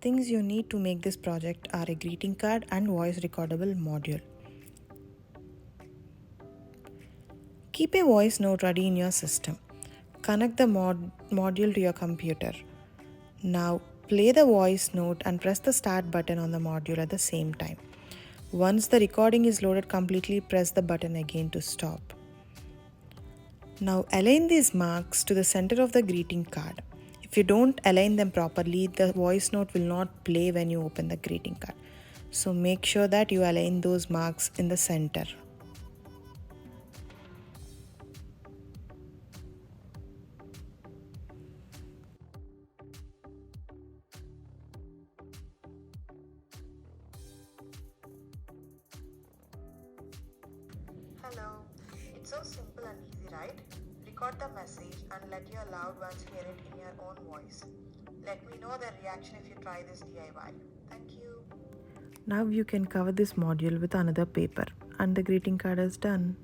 things you need to make this project are a greeting card and voice recordable module. Keep a voice note ready in your system. Connect the module to your computer. Now play the voice note and press the start button on the module at the same time. Once the recording is loaded completely, press the button again to stop. Now align these marks to the center of the greeting card. If you don't align them properly, the voice note will not play when you open the greeting card. So make sure that you align those marks in the center. Hello. It's so simple and easy, right? Record the message and let your loved ones hear it in your own voice. Let me know their reaction if you try this DIY. Thank you. Now you can cover this module with another paper and the greeting card is done.